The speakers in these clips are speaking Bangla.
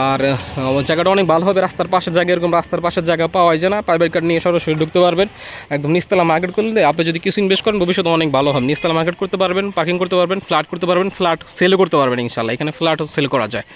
আর জায়গাটা অনেক ভালো হবে, রাস্তার পাশের জায়গা, এরকম রাস্তার পাশের জায়গা পাওয়া যায় না, প্রাইভেট কার নিয়ে সরাসরি ঢুকতে পারবেন। একদম নিচতলা মার্কেট করলে আপনি যদি কিছু ইনভেস্ট করেন ভবিষ্যতে অনেক ভালো হবে। নিচতলা মার্কেট করতে পারবেন, পার্কিং করতে পারবেন, ফ্ল্যাট করতে পারবেন, ফ্ল্যাট সেলও করতে পারবেন ইনশাল্লাহ। এখানে ফ্ল্যাটও সেল করা যায়।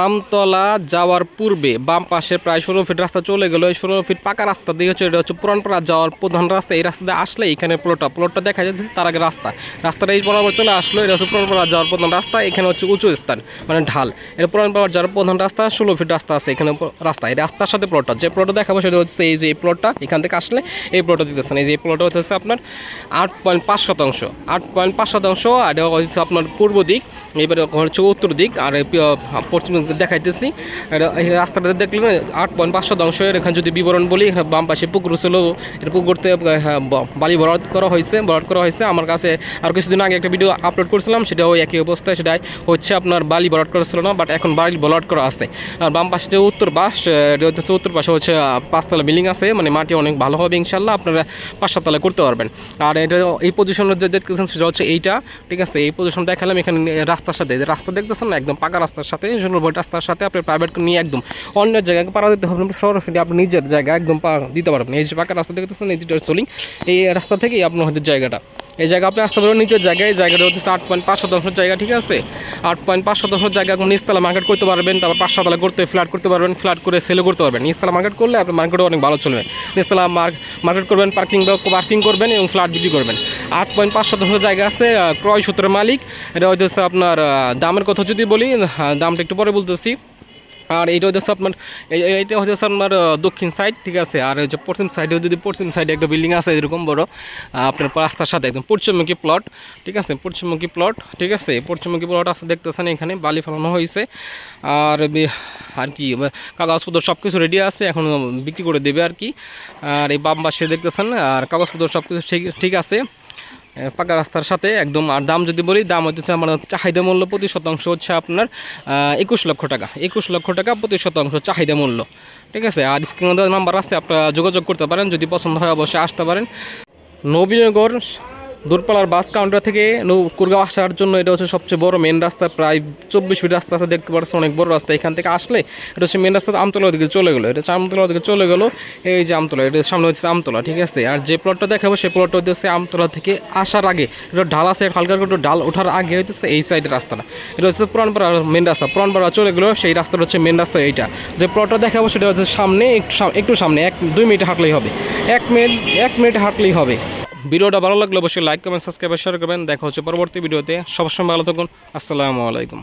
আমতলা যাওয়ার পূর্বে বাম পাশে প্রায় 16 ফিট রাস্তা চলে গেল। এই 16 ফিট পাকা রাস্তা দিয়ে হচ্ছে, এটা হচ্ছে পুরানপাড়া যাওয়ার প্রধান রাস্তা। এই রাস্তা দিয়ে আসলে এখানে প্লটটা দেখা যাচ্ছে, তার আগে রাস্তাটা এই বরাবর চলে আসলো। এটা হচ্ছে পুরানপাড়া যাওয়ার প্রধান রাস্তা। এখানে হচ্ছে উঁচু স্থান, মানে ঢাল। এটা পুরানপাড়া যাওয়ার প্রধান রাস্তা, 16 ফিট রাস্তা আছে এখানে রাস্তা। এই রাস্তার সাথে প্লটটা, যে প্লটটা দেখাবো সেটা হচ্ছে এই যে এই প্লটটা, এখান থেকে আসলে এই প্লটটা দিতেছেন। এই যে এই প্লটটা হচ্ছে আপনার 8.5 শতাংশ, 8.5 শতাংশ। আর এটা হচ্ছে আপনার পূর্ব দিক, এবারে হচ্ছে উত্তর দিক, আর পশ্চিম দেখাইতেছি। এই রাস্তাটা দেখলেন 8.5 শতাংশের। এখানে যদি বিবরণ বলি, বাম পাশে পুকুর ছিল, এটা পুকুরতে বালি ভরাট করা হয়েছে। আমার কাছে আর কিছুদিন আগে একটা ভিডিও আপলোড করেছিলাম, সেটা ওই একই অবস্থায়, সেটাই হচ্ছে আপনার বালি ভরাট করা ছিল না, বাট এখন বালি ভরাট করা আছে। আর বাম পাশে যে উত্তর পাশে হচ্ছে 5 তলা বিল্ডিং আছে, মানে মাটি অনেক ভালো হবে ইনশাল্লাহ, আপনারা 5-7 তলা করতে পারবেন। আর এটা এই পজিশনের যে দেখতেছেন সেটা হচ্ছে এইটা, ঠিক আছে। এই পজিশন দেখালাম এখানে রাস্তার সাথে, রাস্তা দেখতেছেন না, একদম পাকা রাস্তার সাথে, রাস্তার সাথে আপনি প্রাইভেট নিয়ে একদম অন্য জায়গায় পাড়া দিতে হবে, সরাসরি আপনি নিজের জায়গায় একদম দিতে পারবেন। এই যে পাকা রাস্তা দেখতেছেন, এই যেটা সোলিং, এই রাস্তা থেকেই আপনার হচ্ছে জায়গাটা, এই জায়গা আপনি আসতে পারবেন নিজের জায়গায়। জায়গাটা হচ্ছে 8.5 শতাংশ জায়গা, ঠিক আছে। 8.5 শতাংশ জায়গা নিচতলা মার্কেট করতে পারবেন, তারপর 5-7 তলা করতে ফ্ল্যাট করতে পারবেন, ফ্ল্যাট করে সেলও করতে পারবেন। নিচতলা মার্কেট করলে আপনার মার্কেটও অনেক ভালো চলবে। নিচতলা মার্কেট করবেন, পার্কিং করবেন এবং ফ্ল্যাট বিক্রি করবেন। 8.5 শতাংশ জায়গা আছে, ক্রয় সূত্রের মালিক। এটা হচ্ছে আপনার দামের কথা যদি বলি, দামটা একটু পরে বলতেছি। আর এইটা হচ্ছে আপনার এইটা হচ্ছে আপনার দক্ষিণ সাইড, ঠিক আছে। আর হচ্ছে পশ্চিম সাইডে একটা বিল্ডিং আছে এরকম বড়, আপনার রাস্তার সাথে একদম পশ্চিমমুখী প্লট, ঠিক আছে। পশ্চিমমুখী প্লট আছে, দেখতেছেন এখানে বালি ফেলানো হয়েছে। আর কি কাগজপত্র সব কিছু রেডি আছে, এখন বিক্রি করে দেবে আর কি। আর এই বাম পাশে দেখতেছেন, আর কাগজপত্র সব কিছু ঠিক আছে, পাকা রাস্তার সাথে একদম। আর দাম যদি বলি, দাম হচ্ছে আমার চাহিদা মূল্য প্রতি শতাংশ হচ্ছে আপনার 21 লক্ষ টাকা। 21 লক্ষ টাকা প্রতি শতাংশ চাহিদা মূল্য, ঠিক আছে। আর স্ক্রিনে নাম্বার আছে, আপনারা যোগাযোগ করতে পারেন, যদি পছন্দ হয় অবশ্যই আসতে পারেন। নবীনগর দূরপাল্লার বাস কাউন্টার থেকে কুড়গাঁও আসার জন্য এটা হচ্ছে সবচেয়ে বড় মেন রাস্তা, প্রায় 24 ফিট রাস্তা আছে, দেখতে পাচ্ছেন অনেক বড় রাস্তা। এখান থেকে আসলে এটা হচ্ছে মেন রাস্তা, আমতলার দিকে চলে গেলো, এটা আমতলার দিকে চলে গেলো। এই যে আমতলা, এটা সামনে হচ্ছে আমতলা, ঠিক আছে। আর যে প্লটটা দেখাবো সেই প্লটটা হচ্ছে আমতলা থেকে আসার আগে, এটা ঢাল আছে, হালকা করে ঢাল ওঠার আগে হচ্ছে এই সাইডের রাস্তাটা, এটা হচ্ছে পুরানপাড়া মেন রাস্তা। পুরানপাড়া চলে গেলো, সেই রাস্তাটা হচ্ছে মেন রাস্তা। এইটা যে প্লটটা দেখাবো সেটা হচ্ছে সামনে, একটু সামনে 1-2 মিনিট হাঁটলেই হবে, 1 মিনিট হাঁটলেই হবে। ভিডিওটা ভালো লাগলে অবশ্যই লাইক কমেন্ট সাবস্ক্রাইব শেয়ার করবেন। দেখা হচ্ছে পরবর্তী ভিডিওতে। সবসময় ভালো থাকুন। আসসালামু আলাইকুম।